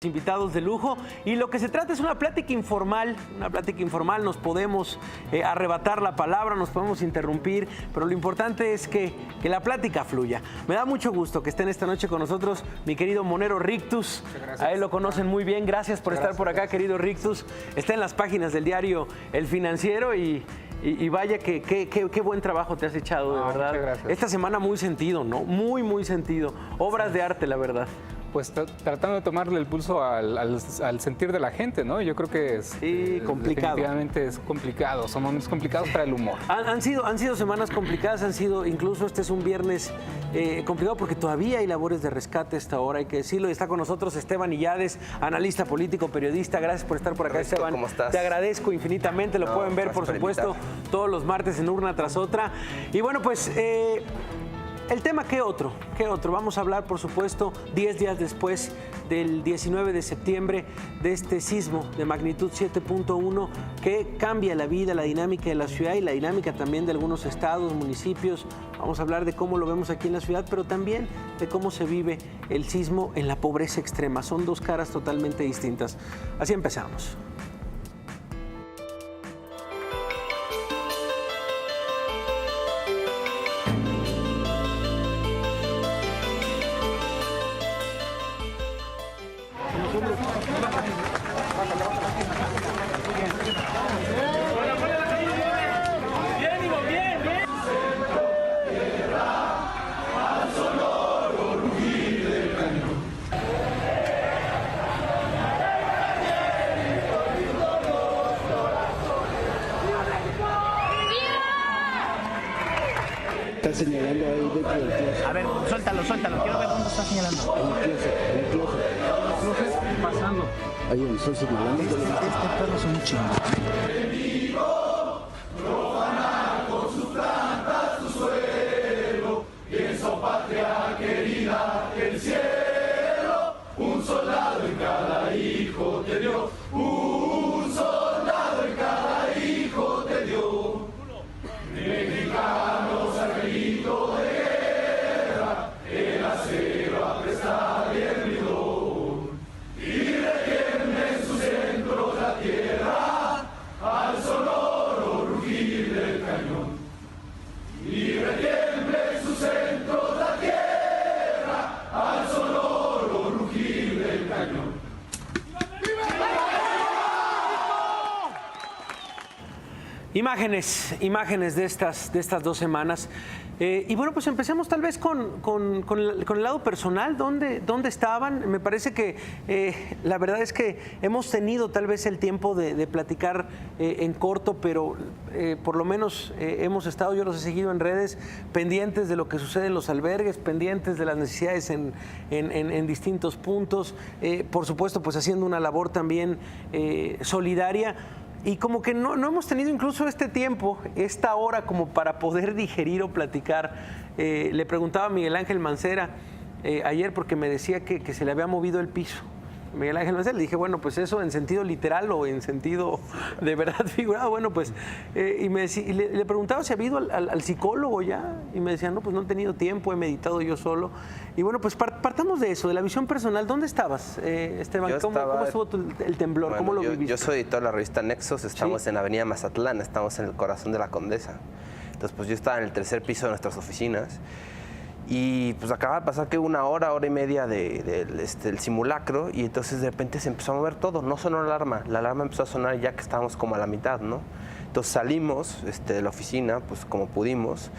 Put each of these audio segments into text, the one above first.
Invitados de lujo, y lo que se trata es una plática informal, nos podemos arrebatar la palabra, nos podemos interrumpir, pero lo importante es que la plática fluya. Me da mucho gusto que estén esta noche con nosotros mi querido Monero Rictus, a él lo conocen muy bien, gracias por estar por acá, querido Rictus. Está en las páginas del diario El Financiero y vaya que qué buen trabajo te has echado, de verdad. Muchas gracias. Esta semana muy sentido, ¿no? Muy sentido. Obras de arte, la verdad. Pues tratando de tomarle el pulso al sentir de la gente, ¿no? Yo creo que es complicado. Definitivamente es complicado, son momentos complicados para el humor. Han sido semanas complicadas, incluso este es un viernes complicado porque todavía hay labores de rescate a esta hora, hay que decirlo. Y está con nosotros Esteban Illades, analista político, periodista. Gracias por estar por acá, Esteban. ¿Cómo estás? Te agradezco infinitamente, lo pueden ver, por supuesto, todos los martes en Urna Tras Otra. Y bueno, pues... el tema, ¿qué otro? Vamos a hablar, por supuesto, 10 días después del 19 de septiembre, de este sismo de magnitud 7.1 que cambia la vida, la dinámica de la ciudad y la dinámica también de algunos estados, municipios. Vamos a hablar de cómo lo vemos aquí en la ciudad, pero también de cómo se vive el sismo en la pobreza extrema. Son dos caras totalmente distintas. Así empezamos. Está señalando ahí dentro del closet. A ver, suéltalo, quiero ver dónde está señalando. En el closet. Pasando. Ahí donde estoy señalando. Este perro es un chingo. Imágenes de estas 2 semanas. Y bueno, pues empecemos tal vez con el lado personal. ¿Dónde estaban? Me parece que la verdad es que hemos tenido tal vez el tiempo de platicar en corto, pero por lo menos hemos estado, yo los he seguido en redes, pendientes de lo que sucede en los albergues, pendientes de las necesidades en distintos puntos. Por supuesto, pues haciendo una labor también solidaria. Y como que no hemos tenido incluso este tiempo, esta hora, como para poder digerir o platicar. Le preguntaba a Miguel Ángel Mancera ayer porque me decía que se le había movido el piso. Miguel Ángel Mancera, le dije, bueno, pues eso en sentido literal o en sentido de verdad figurado. Bueno, pues, y le preguntaba si había ido al psicólogo ya, y me decía, no, pues no he tenido tiempo, he meditado yo solo. Y bueno, pues partamos de eso, de la visión personal. ¿Dónde estabas, Esteban? ¿Cómo estuvo el temblor? Bueno, ¿Cómo lo viviste? Yo soy editor de la revista Nexos, estamos ¿Sí? en Avenida Mazatlán, estamos en el corazón de la Condesa. Entonces, pues yo estaba en el 3er piso de nuestras oficinas. Y pues acaba de pasar que una hora y media del simulacro, y entonces de repente se empezó a mover todo, no sonó la alarma empezó a sonar ya que estábamos como a la mitad, ¿no? Entonces salimos de la oficina, pues como pudimos,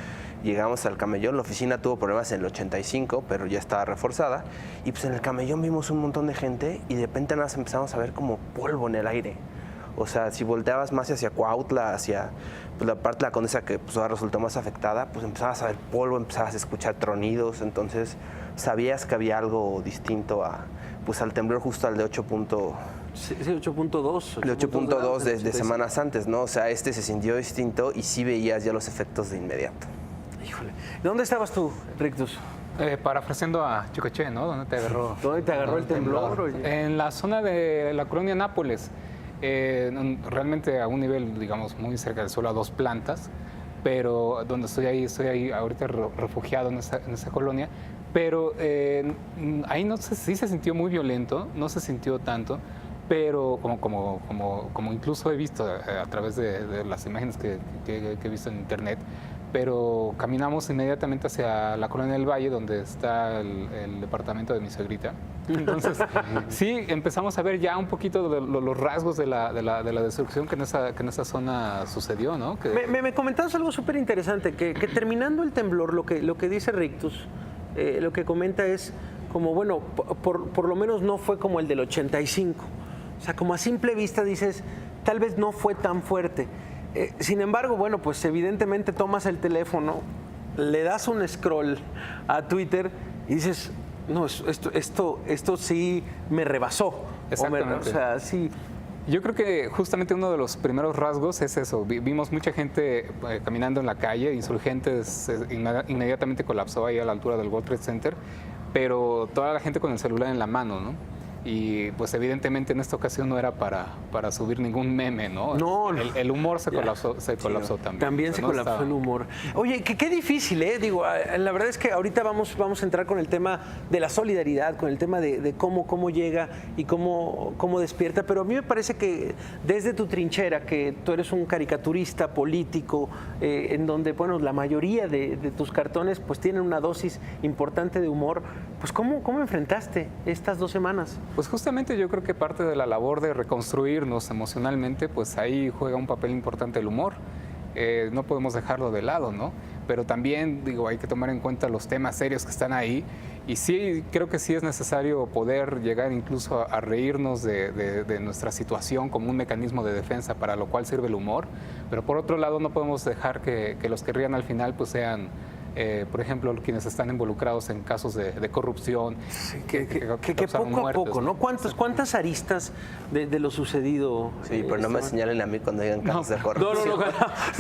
llegamos al camellón, la oficina tuvo problemas en el 85, pero ya estaba reforzada, y pues en el camellón vimos un montón de gente y de repente nada más empezamos a ver como polvo en el aire. O sea, si volteabas más hacia Cuautla, hacia pues, la parte de la Condesa que pues, ahora resultó más afectada, pues empezabas a ver polvo, empezabas a escuchar tronidos, entonces sabías que había algo distinto al temblor justo al de 8.2. Sí, 8.2. De 8.2 de semanas antes, ¿no? O sea, se sintió distinto y sí veías ya los efectos de inmediato. Híjole. ¿Dónde estabas tú, Rictus? Parafraseando a Chicoche, ¿no? ¿Dónde te agarró el temblor? En la zona de la colonia Nápoles. Realmente a un nivel, digamos, muy cerca del suelo, a 2 plantas, pero donde estoy ahí ahorita refugiado en esa colonia, Pero ahí no sé, sí se sintió muy violento, no se sintió tanto, pero como incluso he visto a través de las imágenes que he visto en internet, pero caminamos inmediatamente hacia la Colonia del Valle, donde está el departamento de mi suegrita. Entonces, sí, empezamos a ver ya un poquito de los rasgos de la destrucción que en esa zona sucedió, ¿no? Que... Me comentabas algo súper interesante, que terminando el temblor, lo que dice Rictus, lo que comenta es como, bueno, por lo menos no fue como el del 85. O sea, como a simple vista dices, tal vez no fue tan fuerte. Sin embargo, bueno, pues evidentemente tomas el teléfono, le das un scroll a Twitter y dices, no, esto sí me rebasó. Exactamente. O sea, sí. Yo creo que justamente uno de los primeros rasgos es eso. Vimos mucha gente caminando en la calle, Insurgentes inmediatamente colapsó ahí a la altura del World Trade Center, pero toda la gente con el celular en la mano, ¿no? Y pues evidentemente en esta ocasión no era para subir ningún meme, ¿no? No, no. El humor se colapsó también. También se colapsó el humor. Oye, qué difícil, ¿eh? Digo, la verdad es que ahorita vamos a entrar con el tema de la solidaridad, con el tema de cómo llega y cómo despierta, pero a mí me parece que desde tu trinchera, que tú eres un caricaturista político, en donde, bueno, la mayoría de tus cartones pues tienen una dosis importante de humor, pues ¿cómo enfrentaste estas 2 semanas? Pues justamente yo creo que parte de la labor de reconstruirnos emocionalmente, pues ahí juega un papel importante el humor. No podemos dejarlo de lado, ¿no? Pero también, digo, hay que tomar en cuenta los temas serios que están ahí. Y sí, creo que sí es necesario poder llegar incluso a reírnos de nuestra situación como un mecanismo de defensa, para lo cual sirve el humor. Pero por otro lado, no podemos dejar que los que rían al final pues sean... por ejemplo, quienes están involucrados en casos de corrupción. Sí, que poco a poco, ¿no? ¿Cuántas aristas de lo sucedido? Sí, pero no me señalen a mí cuando digan casos de corrupción.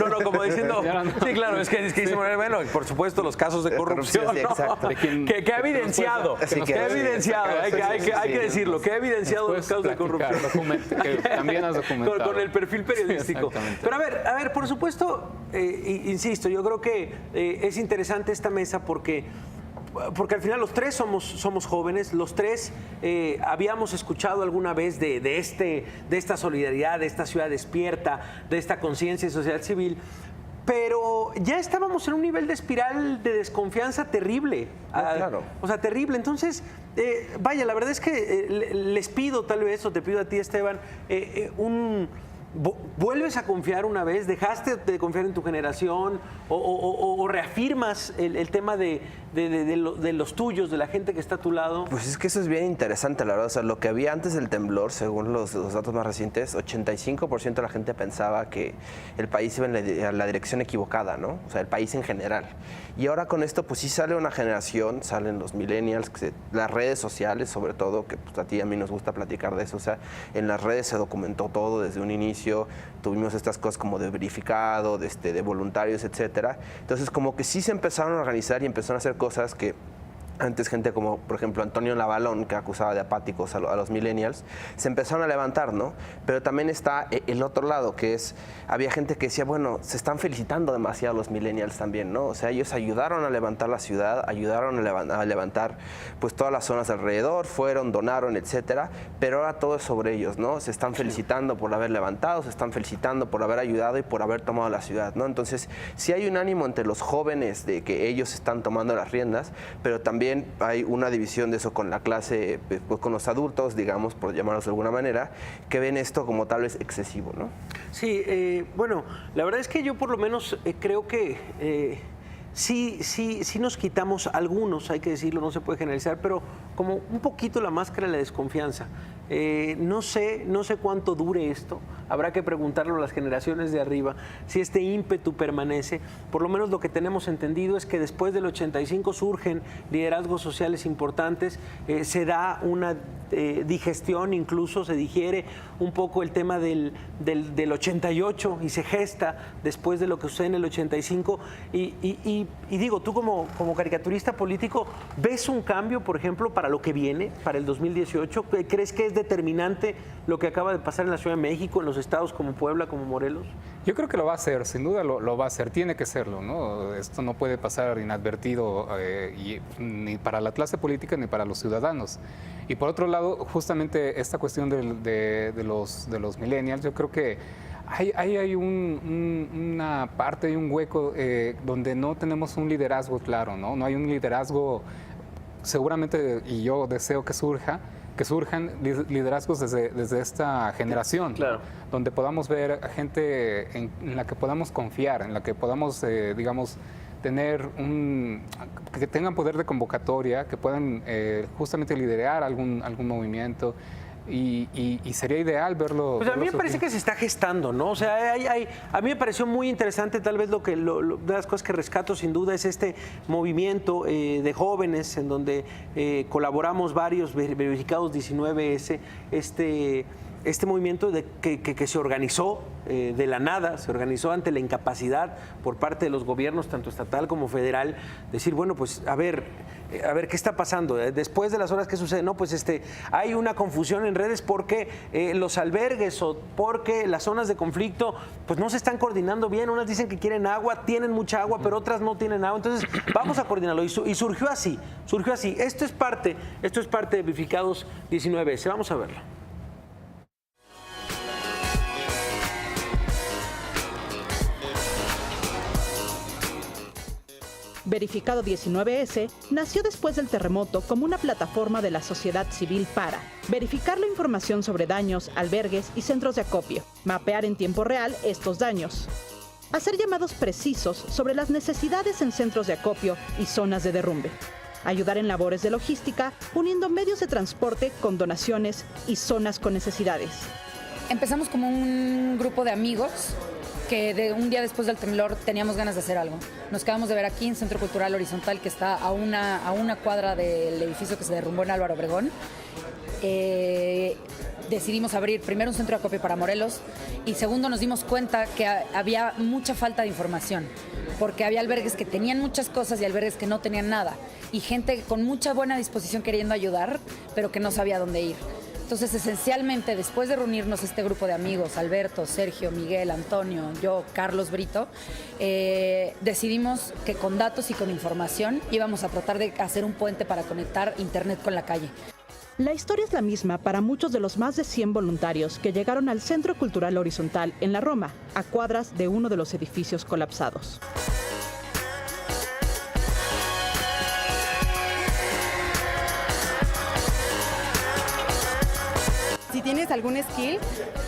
No, como diciendo... Sí, claro, es que dice, bueno, por supuesto, los casos de corrupción, sí, exacto. Que ha evidenciado, hay que decirlo, que ha evidenciado los casos de corrupción. Que también has documentado. Con el perfil periodístico. Pero a ver, por supuesto, insisto, yo creo que es interesante esta mesa porque al final los tres somos jóvenes, los tres habíamos escuchado alguna vez de esta solidaridad, de esta ciudad despierta, de esta conciencia y sociedad civil, pero ya estábamos en un nivel de espiral de desconfianza terrible. Claro. O sea, terrible. Entonces, vaya, la verdad es que les pido tal vez, o te pido a ti, Esteban, ¿vuelves a confiar una vez? ¿Dejaste de confiar en tu generación? ¿O reafirmas el tema de los tuyos, de la gente que está a tu lado? Pues es que eso es bien interesante, la verdad. O sea, lo que había antes del temblor, según los datos más recientes, 85% de la gente pensaba que el país iba en la dirección equivocada, ¿no? O sea, el país en general. Y ahora con esto, pues sí sale una generación, salen los millennials, las redes sociales sobre todo, que pues, a ti y a mí nos gusta platicar de eso. O sea, en las redes se documentó todo desde un inicio, tuvimos estas cosas como de verificado, de voluntarios, etcétera. Entonces, como que sí se empezaron a organizar y empezaron a hacer cosas que antes gente como, por ejemplo, Antonio Lavalón, que acusaba de apáticos a los millennials, se empezaron a levantar, ¿no? Pero también está el otro lado, que es, había gente que decía, bueno, se están felicitando demasiado los millennials también, ¿no? O sea, ellos ayudaron a levantar la ciudad, ayudaron a levantar pues todas las zonas alrededor, fueron, donaron, etcétera, pero ahora todo es sobre ellos, ¿no? Se están felicitando por haber levantado, se están felicitando por haber ayudado y por haber tomado la ciudad, ¿no? Entonces, sí hay un ánimo entre los jóvenes de que ellos están tomando las riendas, pero también hay una división de eso con la clase, pues con los adultos, digamos, por llamarlos de alguna manera, que ven esto como tal vez excesivo, ¿no? Sí, bueno, la verdad es que yo por lo menos creo que sí nos quitamos algunos, hay que decirlo, no se puede generalizar, pero como un poquito la máscara de la desconfianza. No sé cuánto dure esto, habrá que preguntarlo a las generaciones de arriba, si este ímpetu permanece. Por lo menos lo que tenemos entendido es que después del 85 surgen liderazgos sociales importantes, se da una digestión, incluso se digiere un poco el tema del 88 y se gesta después de lo que sucede en el 85 y digo, tú como caricaturista político, ¿ves un cambio, por ejemplo, para lo que viene, para el 2018? ¿Crees que es determinante lo que acaba de pasar en la Ciudad de México, en los estados como Puebla, como Morelos? Yo creo que lo va a hacer, sin duda lo va a hacer, tiene que serlo, ¿no? Esto no puede pasar inadvertido ni para la clase política ni para los ciudadanos. Y por otro lado, justamente esta cuestión de los millennials, yo creo que hay una parte y un hueco donde no tenemos un liderazgo claro, ¿no? No hay un liderazgo, seguramente, y yo deseo que surjan liderazgos desde esta generación, Claro. ¿no? Donde podamos ver a gente en la que podamos confiar, en la que podamos, digamos, que tengan poder de convocatoria, que puedan justamente liderar algún movimiento. Y sería ideal verlo. Pues a mí me parece que se está gestando, ¿no? O sea, a mí me pareció muy interesante, tal vez de las cosas que rescato sin duda es este movimiento de jóvenes en donde colaboramos varios, verificados 19S, este movimiento que se organizó de la nada, se organizó ante la incapacidad por parte de los gobiernos, tanto estatal como federal, decir, bueno, pues a ver, ¿qué está pasando? Después de las horas, ¿qué sucede? No, pues hay una confusión en redes porque los albergues o porque las zonas de conflicto pues no se están coordinando bien. Unas dicen que quieren agua, tienen mucha agua, pero otras no tienen agua. Entonces, vamos a coordinarlo. Y surgió así. Esto es parte de Verificados 19S. Vamos a verlo. Verificado 19S nació después del terremoto como una plataforma de la sociedad civil para verificar la información sobre daños, albergues y centros de acopio, mapear en tiempo real estos daños, hacer llamados precisos sobre las necesidades en centros de acopio y zonas de derrumbe, ayudar en labores de logística uniendo medios de transporte con donaciones y zonas con necesidades. Empezamos como un grupo de amigos que un día después del temblor teníamos ganas de hacer algo. Nos quedamos de ver aquí en Centro Cultural Horizontal, que está a una cuadra del edificio que se derrumbó en Álvaro Obregón. Decidimos abrir primero un centro de acopio para Morelos y segundo nos dimos cuenta que había mucha falta de información, porque había albergues que tenían muchas cosas y albergues que no tenían nada, y gente con mucha buena disposición queriendo ayudar, pero que no sabía dónde ir. Entonces, esencialmente, después de reunirnos este grupo de amigos, Alberto, Sergio, Miguel, Antonio, yo, Carlos Brito, decidimos que con datos y con información íbamos a tratar de hacer un puente para conectar Internet con la calle. La historia es la misma para muchos de los más de 100 voluntarios que llegaron al Centro Cultural Horizontal en la Roma, a cuadras de uno de los edificios colapsados. Si tienes algún skill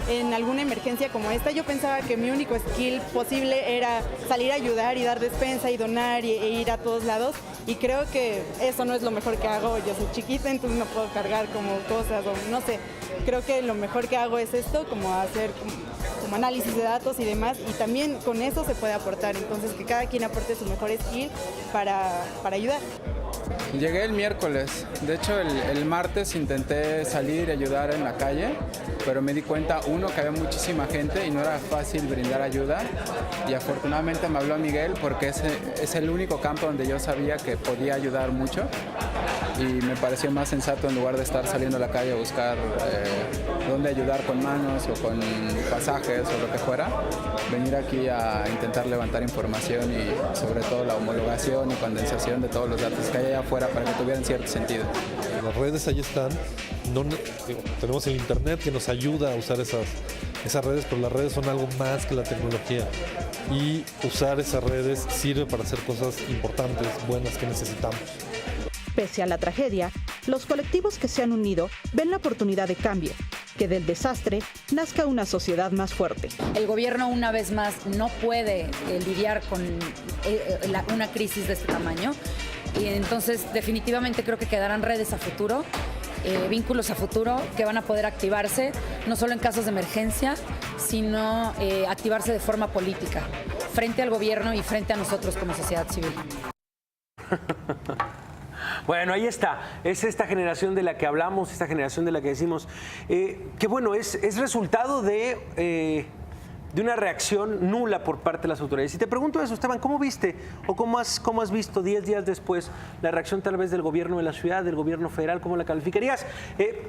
en alguna emergencia como esta, yo pensaba que mi único skill posible era salir a ayudar y dar despensa y donar e ir a todos lados, y creo que eso no es lo mejor que hago. Yo soy chiquita, entonces no puedo cargar como cosas o no sé. Creo que lo mejor que hago es esto, como hacer como análisis de datos y demás, y también con eso se puede aportar, entonces que cada quien aporte su mejor skill para ayudar. Llegué el miércoles, de hecho el martes intenté salir y ayudar en la calle, pero me di cuenta, uno, que había muchísima gente y no era fácil brindar ayuda, y afortunadamente me habló Miguel porque es el único campo donde yo sabía que podía ayudar mucho, y me pareció más sensato, en lugar de estar saliendo a la calle a buscar dónde ayudar con manos o con pasajes o lo que fuera, venir aquí a intentar levantar información y sobre todo la homologación y condensación de todos los datos que hay allá afuera para que tuvieran cierto sentido. Las redes ahí están, tenemos el internet que nos ayuda a usar esas redes, pero las redes son algo más que la tecnología, y usar esas redes sirve para hacer cosas importantes, buenas, que necesitamos. Pese a la tragedia, los colectivos que se han unido ven la oportunidad de cambio, que del desastre nazca una sociedad más fuerte. El gobierno, una vez más, no puede lidiar con una crisis de este tamaño, y entonces definitivamente creo que quedarán redes a futuro, vínculos a futuro que van a poder activarse, no solo en casos de emergencia, sino activarse de forma política, frente al gobierno y frente a nosotros como sociedad civil. Bueno, ahí está. Es esta generación de la que hablamos, esta generación de la que decimos que, bueno, es resultado de de una reacción nula por parte de las autoridades. Y te pregunto eso, Esteban, ¿cómo viste o cómo has visto 10 días después la reacción tal vez del gobierno de la ciudad, del gobierno federal? ¿Cómo la calificarías?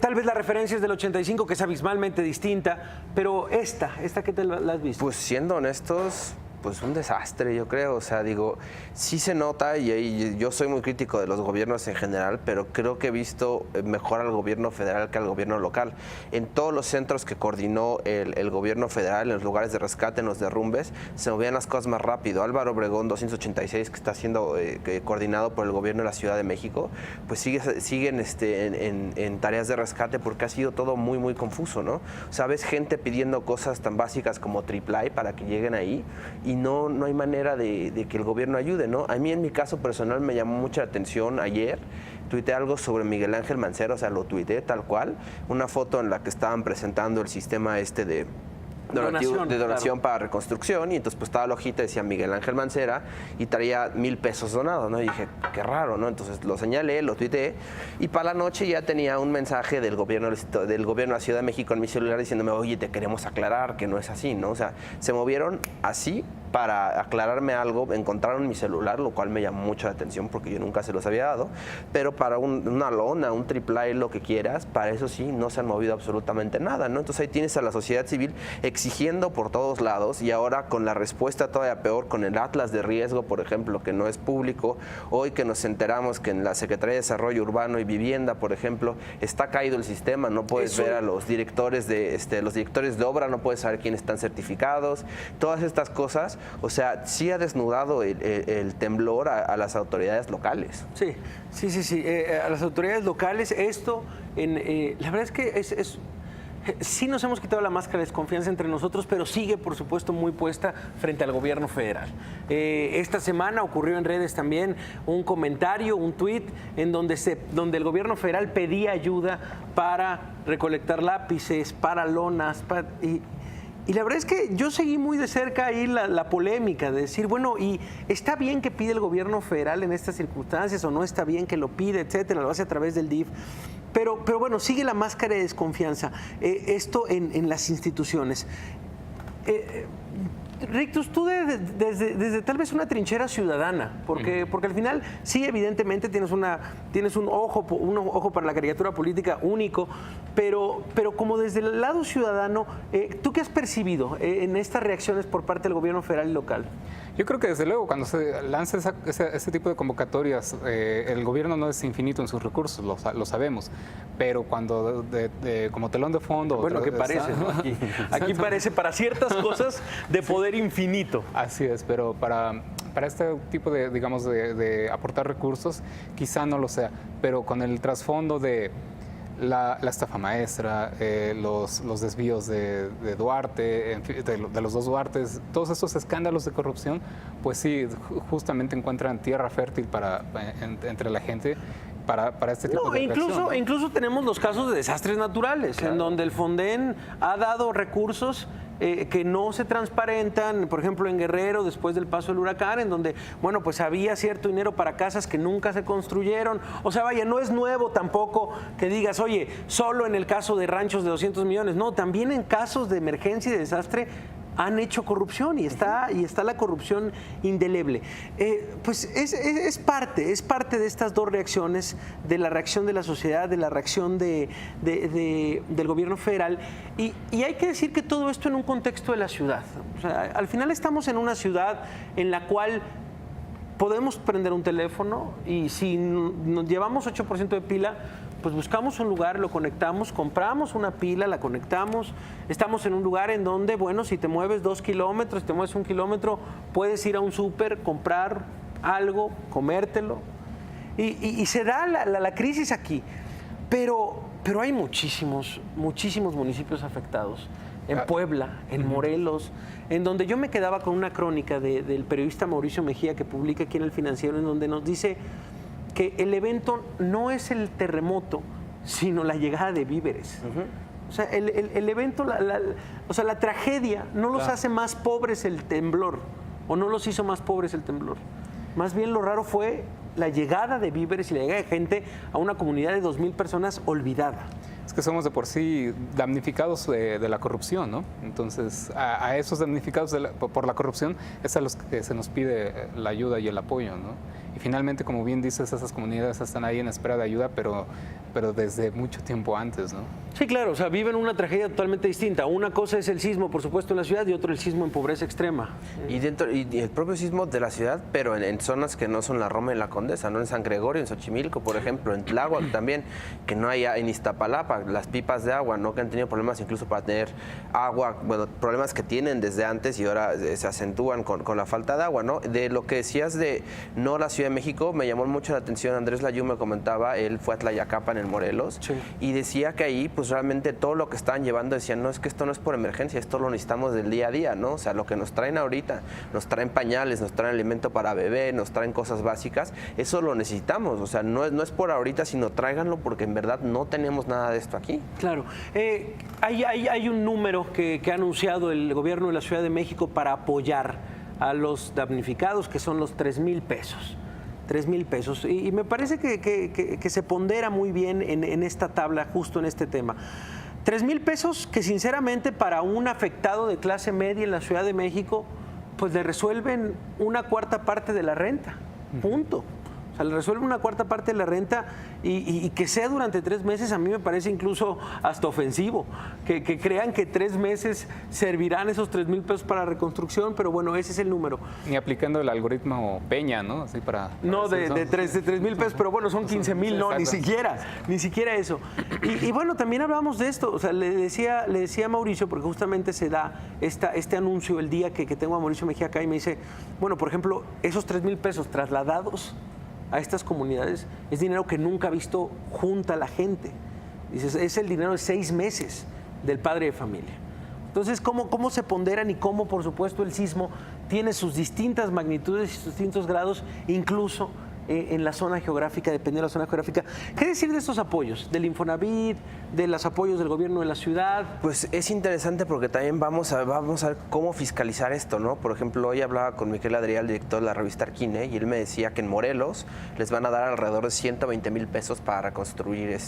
Tal vez la referencia es del 85, que es abismalmente distinta, pero esta ¿qué te la has visto? Pues siendo honestos, pues un desastre, yo creo. O sea, digo, sí se nota y yo soy muy crítico de los gobiernos en general, pero creo que he visto mejor al gobierno federal que al gobierno local. En todos los centros que coordinó el gobierno federal, en los lugares de rescate, en los derrumbes, se movían las cosas más rápido. Álvaro Obregón 286, que está siendo coordinado por el gobierno de la Ciudad de México, pues siguen en tareas de rescate porque ha sido todo muy, muy confuso, ¿no? O sea, ves gente pidiendo cosas tan básicas como AAA para que lleguen ahí y no hay manera de que el gobierno ayude, ¿no? A mí en mi caso personal me llamó mucha atención ayer, tuiteé algo sobre Miguel Ángel Mancera, o sea, lo tuiteé tal cual, una foto en la que estaban presentando el sistema de donación para reconstrucción, y entonces pues estaba la hojita, decía Miguel Ángel Mancera y traía $1,000 donados, ¿no? Y dije, qué raro, ¿no? Entonces lo señalé, lo tuiteé y para la noche ya tenía un mensaje del gobierno de la Ciudad de México en mi celular diciéndome, oye, te queremos aclarar que no es así, ¿no? O sea, se movieron así para aclararme algo, encontraron mi celular, lo cual me llamó mucho la atención porque yo nunca se los había dado, pero para una lona, un AAA, lo que quieras, para eso sí, no se han movido absolutamente nada, ¿no? Entonces ahí tienes a la sociedad civil exigiendo por todos lados y ahora con la respuesta todavía peor, con el Atlas de Riesgo, por ejemplo, que no es público, hoy que nos enteramos que en la Secretaría de Desarrollo Urbano y Vivienda, por ejemplo, está caído el sistema, no puedes ver a los directores de obra, no puedes saber quiénes están certificados, todas estas cosas. O sea, sí ha desnudado el temblor a las autoridades locales. Sí. A las autoridades locales, la verdad es que sí nos hemos quitado la máscara de desconfianza entre nosotros, pero sigue, por supuesto, muy puesta frente al gobierno federal. Esta semana ocurrió en redes también un comentario, un tuit, en donde el gobierno federal pedía ayuda para recolectar lápices, para lonas, y la verdad es que yo seguí muy de cerca ahí la polémica de decir, bueno, ¿y está bien que pide el gobierno federal en estas circunstancias o no está bien que lo pide, etcétera? Lo hace a través del DIF. Pero bueno, sigue la máscara de desconfianza. Esto en las instituciones. Rictus, tú desde tal vez una trinchera ciudadana, porque al final sí, evidentemente tienes un ojo para la caricatura política único, pero como desde el lado ciudadano, ¿tú qué has percibido en estas reacciones por parte del gobierno federal y local? Yo creo que desde luego cuando se lanza ese tipo de convocatorias, el gobierno no es infinito en sus recursos, lo sabemos, pero cuando como telón de fondo... Bueno, que parece, ¿no? Aquí parece para ciertas cosas de poder infinito. Así es, pero para este tipo de aportar recursos, quizá no lo sea, pero con el trasfondo de la estafa maestra, los desvíos de Duarte, de los dos Duartes, todos esos escándalos de corrupción, pues sí, justamente encuentran tierra fértil entre la gente para este tipo de reacción. Incluso tenemos los casos de desastres naturales, claro, en donde el Fonden ha dado recursos que no se transparentan, por ejemplo en Guerrero después del paso del huracán, en donde, bueno, pues había cierto dinero para casas que nunca se construyeron. O sea, vaya, no es nuevo tampoco que digas, oye, solo en el caso de ranchos de 200 millones. No, también en casos de emergencia y de desastre han hecho corrupción y está la corrupción indeleble. Pues es parte de estas dos reacciones, de la reacción de la sociedad, de la reacción del gobierno federal. Y hay que decir que todo esto en un contexto de la ciudad. O sea, al final estamos en una ciudad en la cual podemos prender un teléfono y si nos llevamos 8% de pila, pues buscamos un lugar, lo conectamos, compramos una pila, la conectamos. Estamos en un lugar en donde, bueno, si te mueves 2 kilómetros, si te mueves 1 kilómetro, puedes ir a un súper, comprar algo, comértelo. Y se da la crisis aquí. Pero hay muchísimos municipios afectados. En Puebla, en Morelos, en donde yo me quedaba con una crónica del periodista Mauricio Mejía que publica aquí en El Financiero, en donde nos dice que el evento no es el terremoto, sino la llegada de víveres. O sea, el evento, la tragedia no los hace más pobres el temblor, o no los hizo más pobres el temblor. Más bien lo raro fue la llegada de víveres y la llegada de gente a una comunidad de 2,000 personas olvidada. Es que somos de por sí damnificados de la corrupción, ¿no? Entonces, a esos damnificados por la corrupción es a los que se nos pide la ayuda y el apoyo, ¿no? Y finalmente, como bien dices, esas comunidades están ahí en espera de ayuda, pero desde mucho tiempo antes, ¿no? Sí, claro, o sea, viven una tragedia totalmente distinta. Una cosa es el sismo, por supuesto, en la ciudad y otro el sismo en pobreza extrema. Y el propio sismo de la ciudad, pero en zonas que no son la Roma y la Condesa, ¿no? En San Gregorio, en Xochimilco, por ejemplo, en Tláhuac también, que no hay, en Iztapalapa, las pipas de agua, ¿no? Que han tenido problemas incluso para tener agua, bueno, problemas que tienen desde antes y ahora se acentúan con la falta de agua, ¿no? De lo que decías de no la Ciudad de México, me llamó mucho la atención, Andrés Layú me comentaba, él fue a Tlayacapan en Morelos, sí, y decía que ahí, pues realmente todo lo que estaban llevando, decían, no, es que esto no es por emergencia, esto lo necesitamos del día a día, ¿no? O sea, lo que nos traen ahorita, nos traen pañales, nos traen alimento para bebé, nos traen cosas básicas, eso lo necesitamos, o sea, no es por ahorita, sino tráiganlo porque en verdad no tenemos nada de esto aquí. Claro. Hay un número que ha anunciado el gobierno de la Ciudad de México para apoyar a los damnificados, que son los 3,000 pesos. 3,000 pesos. Y me parece que se pondera muy bien en esta tabla, justo en este tema. 3,000 pesos que sinceramente para un afectado de clase media en la Ciudad de México, pues le resuelven una cuarta parte de la renta. Punto. O sea, le resuelve una cuarta parte de la renta y que sea durante 3 meses, a mí me parece incluso hasta ofensivo. Que crean que 3 meses servirán esos 3,000 pesos para reconstrucción, pero bueno, ese es el número. Ni aplicando el algoritmo Peña, ¿no? Así para no, de 3,000 pesos, pero bueno, son 15,000, no, ni siquiera eso. Y bueno, también hablamos de esto, o sea, le decía a Mauricio, porque justamente se da este anuncio el día que tengo a Mauricio Mejía acá y me dice, bueno, por ejemplo, esos 3,000 pesos trasladados a estas comunidades es dinero que nunca ha visto junta la gente. Dices, es el dinero de 6 meses del padre de familia. Entonces, ¿cómo se ponderan y cómo, por supuesto, el sismo tiene sus distintas magnitudes y sus distintos grados, incluso en la zona geográfica, dependiendo de la zona geográfica? ¿Qué decir de estos apoyos? ¿Del Infonavit? ¿De los apoyos del gobierno de la ciudad? Pues es interesante porque también vamos a ver cómo fiscalizar esto, ¿no? Por ejemplo, hoy hablaba con Miquel Adrià, el director de la revista Arquine, y él me decía que en Morelos les van a dar alrededor de 120,000 pesos para reconstruir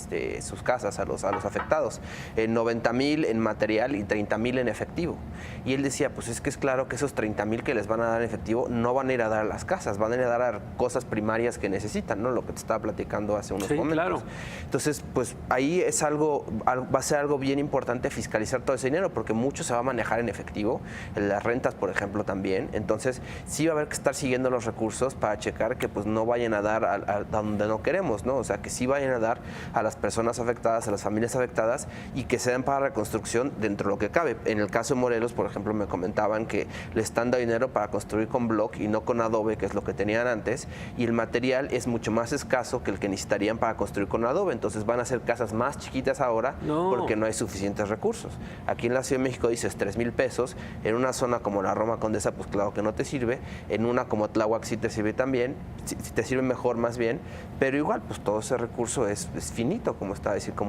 sus casas a los afectados, 90,000 en material y 30,000 en efectivo. Y él decía, pues es que es claro que esos 30,000 que les van a dar en efectivo no van a ir a dar a las casas, van a ir a dar a cosas primarias que necesitan, ¿no? Lo que te estaba platicando hace unos momentos. Claro. Entonces, pues ahí va a ser algo bien importante fiscalizar todo ese dinero, porque mucho se va a manejar en efectivo, en las rentas, por ejemplo, también. Entonces, sí va a haber que estar siguiendo los recursos para checar que pues no vayan a dar a donde no queremos, ¿no? O sea, que sí vayan a dar a las personas afectadas, a las familias afectadas, y que se den para reconstrucción dentro de lo que cabe. En el caso de Morelos, por ejemplo, me comentaban que le están dando dinero para construir con block y no con adobe, que es lo que tenían antes, y el material es mucho más escaso que el que necesitarían para construir con adobe. Entonces van a ser casas más chiquitas ahora porque no hay suficientes recursos. Aquí en la Ciudad de México dices 3,000 pesos, en una zona como la Roma Condesa, pues claro que no te sirve, en una como Tláhuac sí te sirve también, sí te sirve mejor más bien, pero igual pues todo ese recurso es finito, como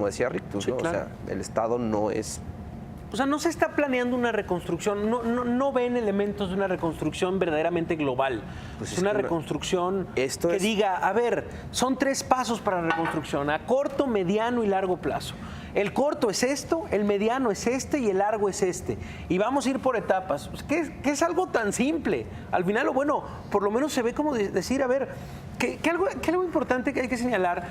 decía Rictus, ¿no? Claro. O sea, el Estado no es... O sea, no se está planeando una reconstrucción, no ven elementos de una reconstrucción verdaderamente global. Pues es una reconstrucción que diga, a ver, son 3 pasos para la reconstrucción, a corto, mediano y largo plazo. El corto es esto, el mediano es este y el largo es este. Y vamos a ir por etapas, pues, que es algo tan simple. Al final, bueno, por lo menos se ve como decir, a ver, que algo importante que hay que señalar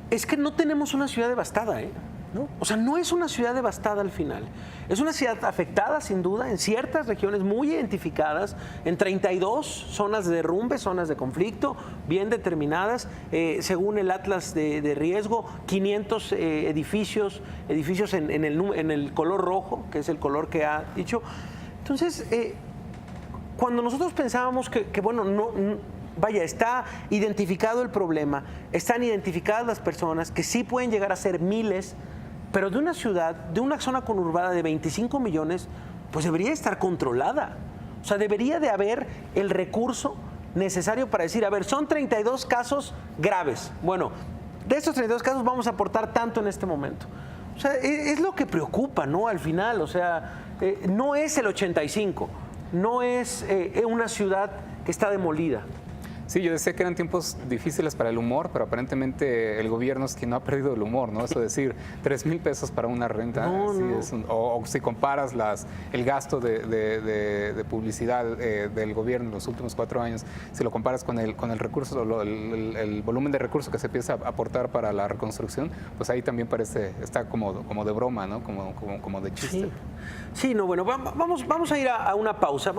es que no tenemos una ciudad devastada, ¿eh? ¿No? O sea, no es una ciudad devastada al final. Es una ciudad afectada, sin duda, en ciertas regiones muy identificadas, en 32 zonas de derrumbe, zonas de conflicto, bien determinadas, según el Atlas de riesgo, 500 edificios en el color rojo, que es el color que ha dicho. Entonces, cuando nosotros pensábamos que bueno, vaya, está identificado el problema, están identificadas las personas, que sí pueden llegar a ser miles, pero de una ciudad, de una zona conurbada de 25 millones, pues debería estar controlada. O sea, debería de haber el recurso necesario para decir, a ver, son 32 casos graves. Bueno, de estos 32 casos vamos a aportar tanto en este momento. O sea, es lo que preocupa, ¿no? Al final, o sea, no es el 85, no es una ciudad que está demolida. Sí, yo decía que eran tiempos difíciles para el humor, pero aparentemente el gobierno es quien no ha perdido el humor, ¿no? Eso de decir, 3,000 pesos para una renta, o si comparas el gasto de publicidad del gobierno en los últimos 4 años, si lo comparas con el recurso, el volumen de recursos que se empieza a aportar para la reconstrucción, pues ahí también está como de broma, ¿no? Como de chiste. Sí, no, bueno, vamos a ir a una pausa,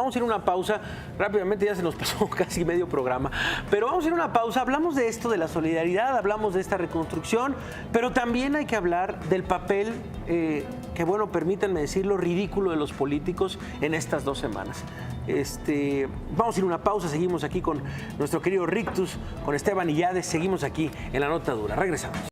rápidamente ya se nos pasó casi medio programa, pero vamos a ir a una pausa, hablamos de esto, de la solidaridad, hablamos de esta reconstrucción, pero también hay que hablar del papel, que bueno, permítanme decirlo, ridículo de los políticos en estas 2 semanas. Vamos a ir a una pausa, seguimos aquí con nuestro querido Rictus, con Esteban Illades, seguimos aquí en La Nota Dura, regresamos.